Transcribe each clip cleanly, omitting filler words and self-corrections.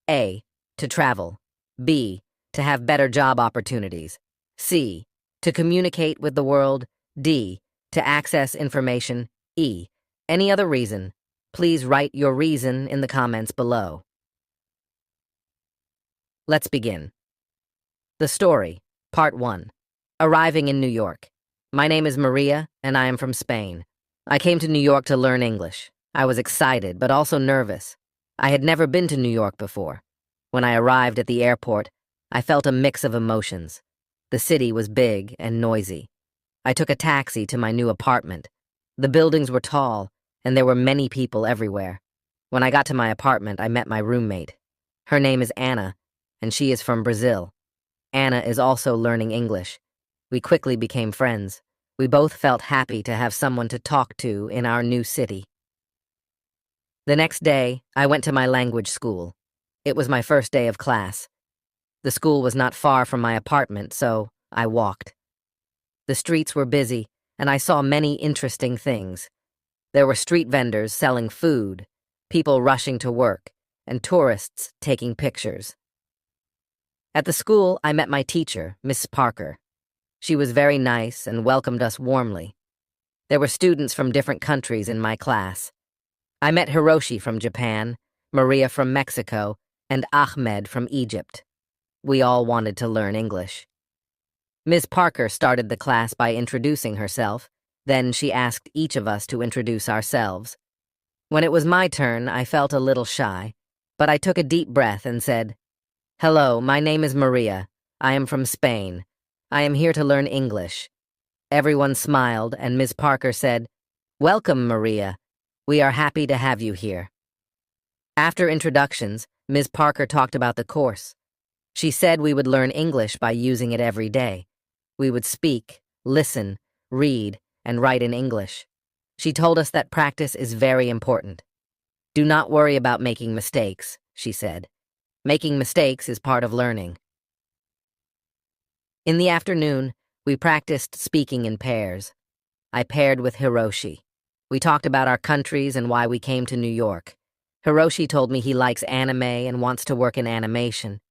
A. To travel. B. To have better job opportunities. C. To communicate with the world. D. To access information. E. Any other reason. Please write your reason in the comments below. Let's begin. The story, Part 1. Arriving in New York. My name is Maria, and I am from Spain. I came to New York to learn English. I was excited, but also nervous. I had never been to New York before. When I arrived at the airport, I felt a mix of emotions. The city was big and noisy. I took a taxi to my new apartment. The buildings were tall, and there were many people everywhere. When I got to my apartment, I met my roommate. Her name is Anna, and she is from Brazil. Anna is also learning English. We quickly became friends. We both felt happy to have someone to talk to in our new city. The next day, I went to my language school. It was my first day of class. The school was not far from my apartment, so I walked. The streets were busy, and I saw many interesting things. There were street vendors selling food, people rushing to work, and tourists taking pictures. At the school, I met my teacher, Miss Parker. She was very nice and welcomed us warmly. There were students from different countries in my class. I met Hiroshi from Japan, Maria from Mexico, and Ahmed from Egypt. We all wanted to learn English. Ms. Parker started the class by introducing herself. Then she asked each of us to introduce ourselves. When it was my turn, I felt a little shy, but I took a deep breath and said, "Hello, my name is Maria. I am from Spain. I am here to learn English." Everyone smiled, and Ms. Parker said, "Welcome, Maria. We are happy to have you here." After introductions, Ms. Parker talked about the course. She said we would learn English by using it every day. We would speak, listen, read, and write in English. She told us that practice is very important. "Do not worry about making mistakes," she said. "Making mistakes is part of learning." In the afternoon, we practiced speaking in pairs. I paired with Hiroshi. We talked about our countries and why we came to New York. Hiroshi told me he likes anime and wants to work in animation.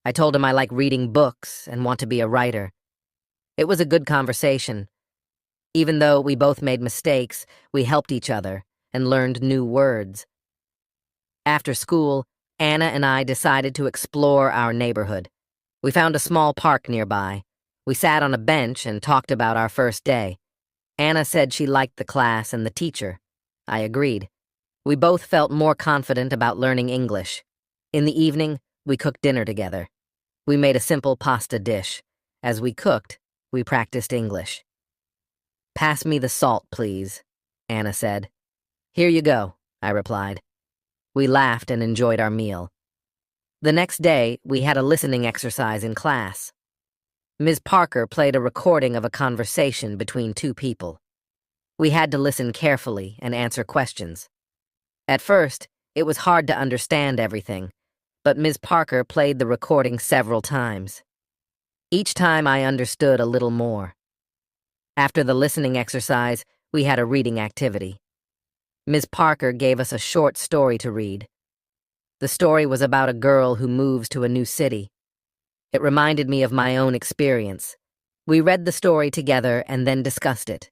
I told him I like reading books and want to be a writer. It was a good conversation. Even though we both made mistakes, we helped each other and learned new words. After school, Anna and I decided to explore our neighborhood. We found a small park nearby. We sat on a bench and talked about our first day. Anna said she liked the class and the teacher. I agreed. We both felt more confident about learning English. In the evening, we cooked dinner together. We made a simple pasta dish. As we cooked, we practiced English. "Pass me the salt, please," Anna said. "Here you go," I replied. We laughed and enjoyed our meal. The next day, we had a listening exercise in class. Ms. Parker played a recording of a conversation between two people. We had to listen carefully and answer questions. At first, it was hard to understand everything, but Ms. Parker played the recording several times. Each time I understood a little more. After the listening exercise, we had a reading activity. Ms. Parker gave us a short story to read. The story was about a girl who moves to a new city. It reminded me of my own experience. We read the story together and then discussed it.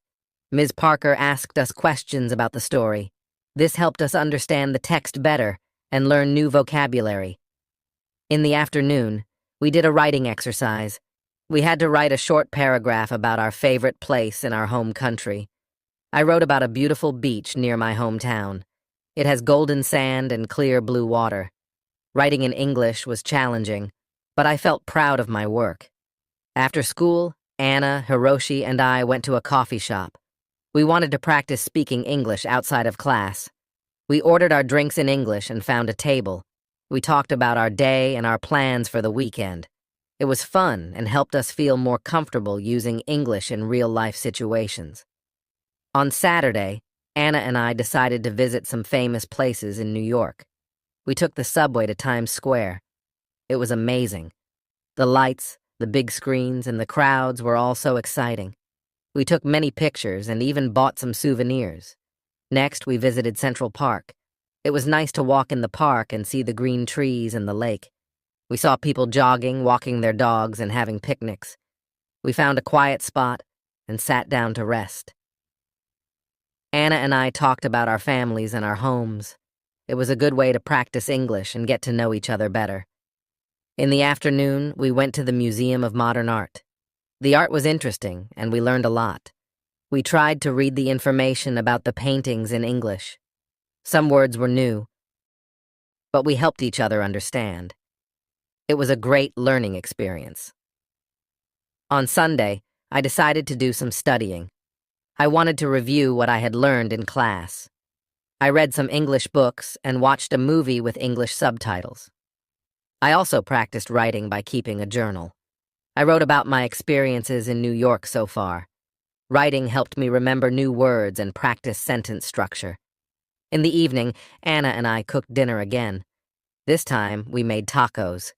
Ms. Parker asked us questions about the story. This helped us understand the text better and learn new vocabulary. In the afternoon, we did a writing exercise. We had to write a short paragraph about our favorite place in our home country. I wrote about a beautiful beach near my hometown. It has golden sand and clear blue water. Writing in English was challenging, but I felt proud of my work. After school, Anna, Hiroshi, and I went to a coffee shop. We wanted to practice speaking English outside of class. We ordered our drinks in English and found a table. We talked about our day and our plans for the weekend. It was fun and helped us feel more comfortable using English in real-life situations. On Saturday, Anna and I decided to visit some famous places in New York. We took the subway to Times Square. It was amazing. The lights, the big screens, and the crowds were all so exciting. We took many pictures and even bought some souvenirs. Next, we visited Central Park. It was nice to walk in the park and see the green trees and the lake. We saw people jogging, walking their dogs, and having picnics. We found a quiet spot and sat down to rest. Anna and I talked about our families and our homes. It was a good way to practice English and get to know each other better. In the afternoon, we went to the Museum of Modern Art. The art was interesting, and we learned a lot. We tried to read the information about the paintings in English. Some words were new, but we helped each other understand. It was a great learning experience. On Sunday, I decided to do some studying. I wanted to review what I had learned in class. I read some English books and watched a movie with English subtitles. I also practiced writing by keeping a journal. I wrote about my experiences in New York so far. Writing helped me remember new words and practice sentence structure. In the evening, Anna and I cooked dinner again. This time, we made tacos.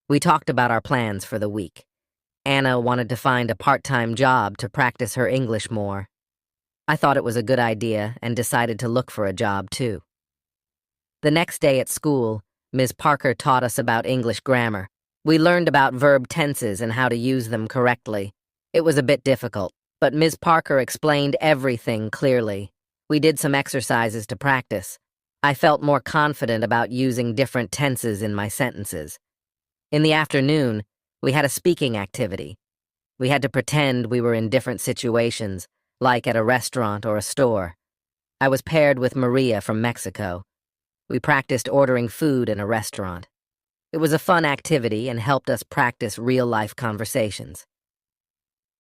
We talked about our plans for the week. Anna wanted to find a part-time job to practice her English more. I thought it was a good idea and decided to look for a job, too. The next day at school, Ms. Parker taught us about English grammar. We learned about verb tenses and how to use them correctly. It was a bit difficult, but Ms. Parker explained everything clearly. We did some exercises to practice. I felt more confident about using different tenses in my sentences. In the afternoon, we had a speaking activity. We had to pretend we were in different situations, like at a restaurant or a store. I was paired with Maria from Mexico. We practiced ordering food in a restaurant. It was a fun activity and helped us practice real-life conversations.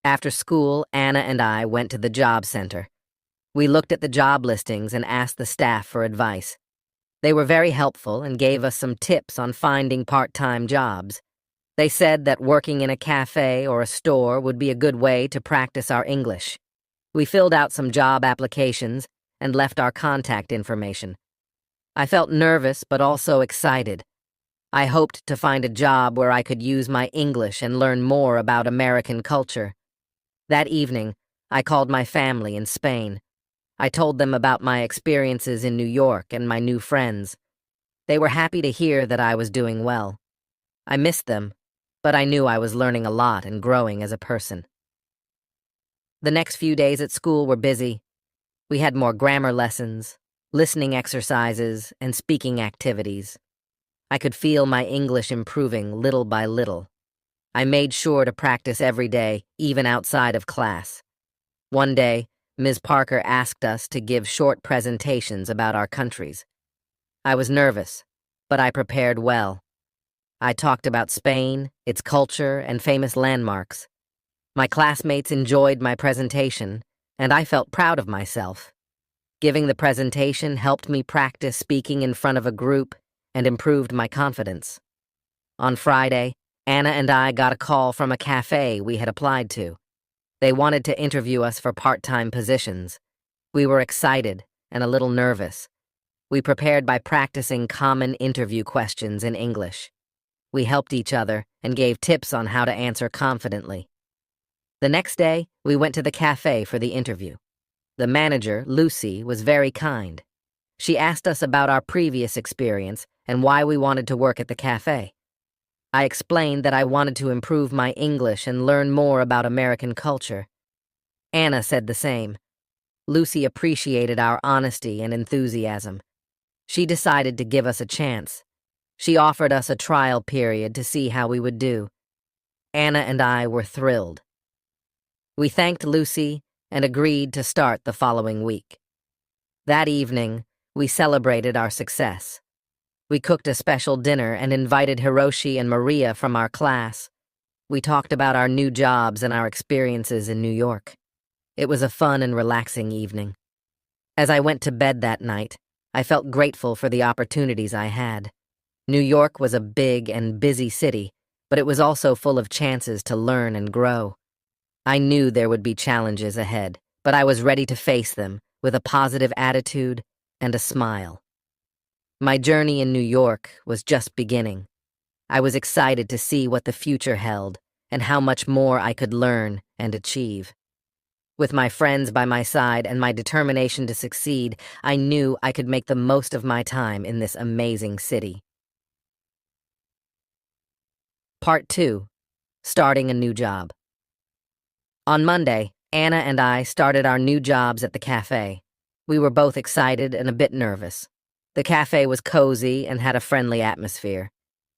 After school, Anna and I went to the job center. We looked at the job listings and asked the staff for advice. They were very helpful and gave us some tips on finding part-time jobs. They said that working in a cafe or a store would be a good way to practice our English. We filled out some job applications and left our contact information. I felt nervous but also excited. I hoped to find a job where I could use my English and learn more about American culture. That evening, I called my family in Spain. I told them about my experiences in New York and my new friends. They were happy to hear that I was doing well. I missed them, but I knew I was learning a lot and growing as a person. The next few days at school were busy. We had more grammar lessons, listening exercises, and speaking activities. I could feel my English improving little by little. I made sure to practice every day, even outside of class. One day, Ms. Parker asked us to give short presentations about our countries. I was nervous, but I prepared well. I talked about Spain, its culture, and famous landmarks. My classmates enjoyed my presentation, and I felt proud of myself. Giving the presentation helped me practice speaking in front of a group and improved my confidence. On Friday, Anna and I got a call from a cafe we had applied to. They wanted to interview us for part-time positions. We were excited and a little nervous. We prepared by practicing common interview questions in English. We helped each other and gave tips on how to answer confidently. The next day, we went to the cafe for the interview. The manager, Lucy, was very kind. She asked us about our previous experience and why we wanted to work at the cafe. I explained that I wanted to improve my English and learn more about American culture. Anna said the same. Lucy appreciated our honesty and enthusiasm. She decided to give us a chance. She offered us a trial period to see how we would do. Anna and I were thrilled. We thanked Lucy and agreed to start the following week. That evening, we celebrated our success. We cooked a special dinner and invited Hiroshi and Maria from our class. We talked about our new jobs and our experiences in New York. It was a fun and relaxing evening. As I went to bed that night, I felt grateful for the opportunities I had. New York was a big and busy city, but it was also full of chances to learn and grow. I knew there would be challenges ahead, but I was ready to face them with a positive attitude and a smile. My journey in New York was just beginning. I was excited to see what the future held and how much more I could learn and achieve. With my friends by my side and my determination to succeed, I knew I could make the most of my time in this amazing city. Part 2. Starting a new job. On Monday, Anna and I started our new jobs at the cafe. We were both excited and a bit nervous. The cafe was cozy and had a friendly atmosphere.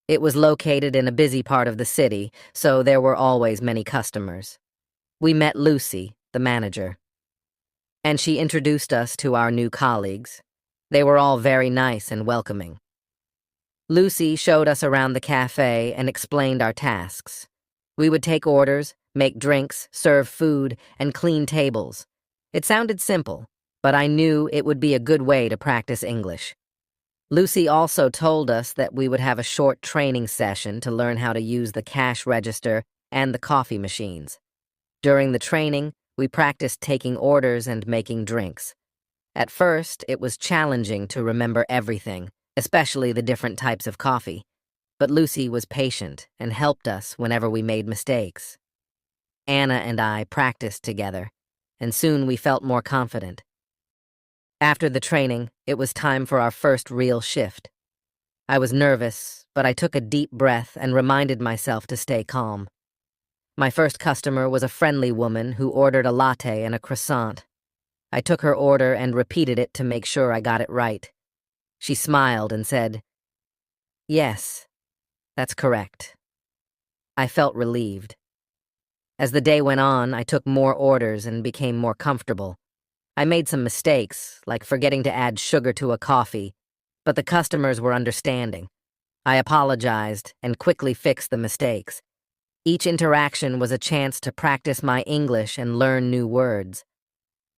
It was located in a busy part of the city, so there were always many customers. We met Lucy, the manager, and she introduced us to our new colleagues. They were all very nice and welcoming. Lucy showed us around the cafe and explained our tasks. We would take orders, make drinks, serve food, and clean tables. It sounded simple, but I knew it would be a good way to practice English. Lucy also told us that we would have a short training session to learn how to use the cash register and the coffee machines. During the training, we practiced taking orders and making drinks. At first, it was challenging to remember everything, especially the different types of coffee. But Lucy was patient and helped us whenever we made mistakes. Anna and I practiced together, and soon we felt more confident. After the training, it was time for our first real shift. I was nervous, but I took a deep breath and reminded myself to stay calm. My first customer was a friendly woman who ordered a latte and a croissant. I took her order and repeated it to make sure I got it right. She smiled and said, "Yes, that's correct." I felt relieved. As the day went on, I took more orders and became more comfortable. I made some mistakes, like forgetting to add sugar to a coffee, but the customers were understanding. I apologized and quickly fixed the mistakes. Each interaction was a chance to practice my English and learn new words.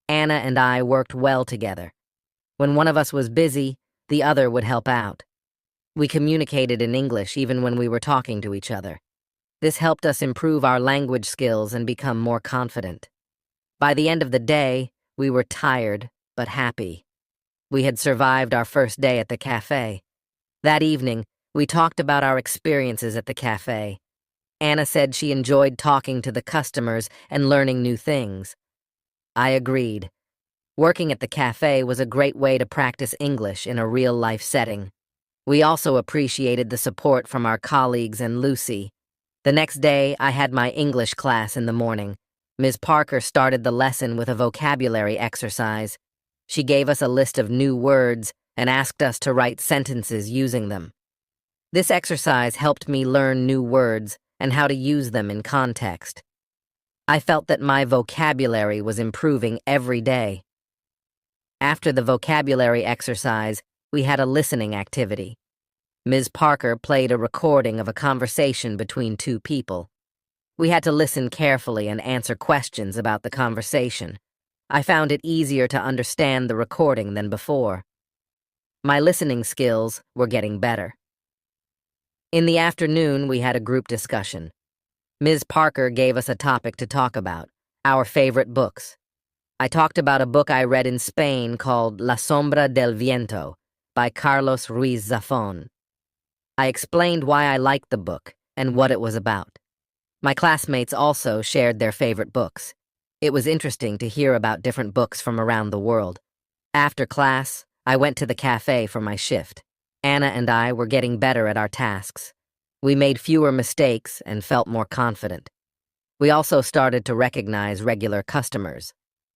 Anna and I worked well together. When one of us was busy, the other would help out. We communicated in English even when we were talking to each other. This helped us improve our language skills and become more confident. By the end of the day, we were tired, but happy. We had survived our first day at the cafe. That evening, we talked about our experiences at the cafe. Anna said she enjoyed talking to the customers and learning new things. I agreed. Working at the cafe was a great way to practice English in a real-life setting. We also appreciated the support from our colleagues and Lucy. The next day, I had my English class in the morning. Ms. Parker started the lesson with a vocabulary exercise. She gave us a list of new words and asked us to write sentences using them. This exercise helped me learn new words and how to use them in context. I felt that my vocabulary was improving every day. After the vocabulary exercise, we had a listening activity. Ms. Parker played a recording of a conversation between two people. We had to listen carefully and answer questions about the conversation. I found it easier to understand the recording than before. My listening skills were getting better. In the afternoon, we had a group discussion. Ms. Parker gave us a topic to talk about, our favorite books. I talked about a book I read in Spain called La Sombra del Viento by Carlos Ruiz Zafón. I explained why I liked the book and what it was about. My classmates also shared their favorite books. It was interesting to hear about different books from around the world. After class, I went to the cafe for my shift. Anna and I were getting better at our tasks. We made fewer mistakes and felt more confident. We also started to recognize regular customers.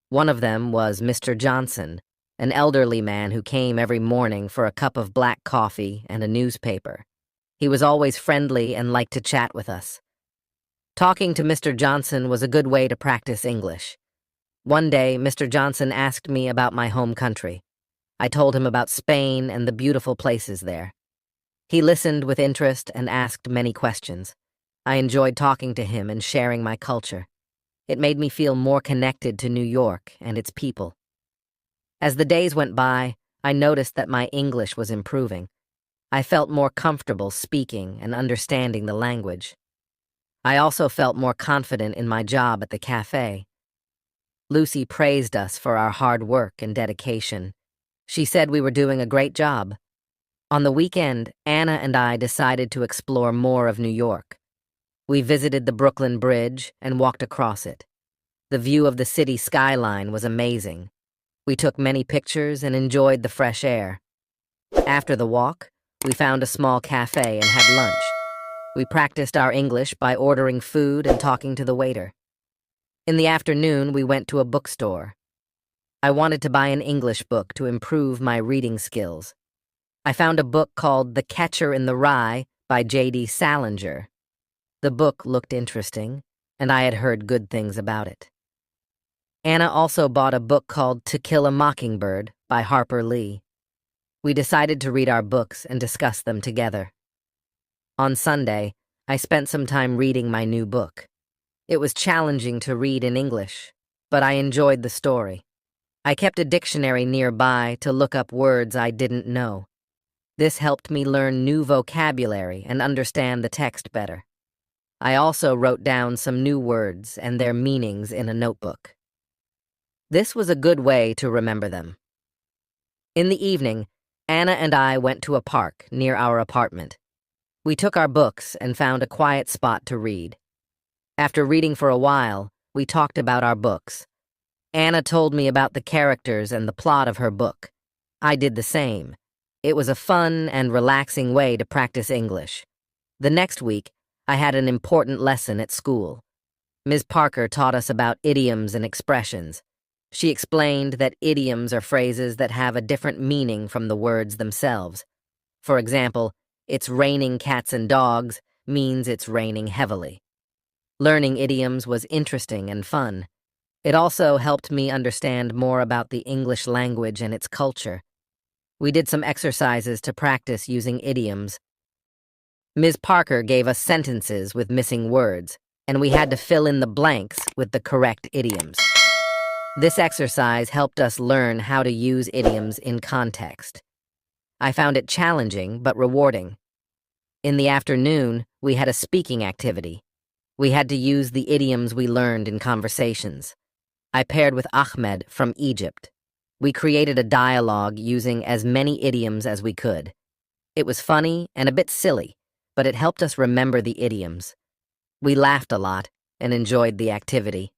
One of them was Mr. Johnson, an elderly man who came every morning for a cup of black coffee and a newspaper. He was always friendly and liked to chat with us. Talking to Mr. Johnson was a good way to practice English. One day, Mr. Johnson asked me about my home country. I told him about Spain and the beautiful places there. He listened with interest and asked many questions. I enjoyed talking to him and sharing my culture. It made me feel more connected to New York and its people. As the days went by, I noticed that my English was improving. I felt more comfortable speaking and understanding the language. I also felt more confident in my job at the cafe. Lucy praised us for our hard work and dedication. She said we were doing a great job. On the weekend, Anna and I decided to explore more of New York. We visited the Brooklyn Bridge and walked across it. The view of the city skyline was amazing. We took many pictures and enjoyed the fresh air. After the walk, we found a small cafe and had lunch. We practiced our English by ordering food and talking to the waiter. In the afternoon, we went to a bookstore. I wanted to buy an English book to improve my reading skills. I found a book called The Catcher in the Rye by J.D. Salinger. The book looked interesting, and I had heard good things about it. Anna also bought a book called To Kill a Mockingbird by Harper Lee. We decided to read our books and discuss them together. On Sunday, I spent some time reading my new book. It was challenging to read in English, but I enjoyed the story. I kept a dictionary nearby to look up words I didn't know. This helped me learn new vocabulary and understand the text better. I also wrote down some new words and their meanings in a notebook. This was a good way to remember them. In the evening, Anna and I went to a park near our apartment. We took our books and found a quiet spot to read. After reading for a while, we talked about our books. Anna told me about the characters and the plot of her book. I did the same. It was a fun and relaxing way to practice English. The next week, I had an important lesson at school. Ms. Parker taught us about idioms and expressions. She explained that idioms are phrases that have a different meaning from the words themselves. For example, "It's raining cats and dogs" means it's raining heavily. Learning idioms was interesting and fun. It also helped me understand more about the English language and its culture. We did some exercises to practice using idioms. Ms. Parker gave us sentences with missing words, and we had to fill in the blanks with the correct idioms. This exercise helped us learn how to use idioms in context. I found it challenging but rewarding. In the afternoon, we had a speaking activity. We had to use the idioms we learned in conversations. I paired with Ahmed from Egypt. We created a dialogue using as many idioms as we could. It was funny and a bit silly, but it helped us remember the idioms. We laughed a lot and enjoyed the activity.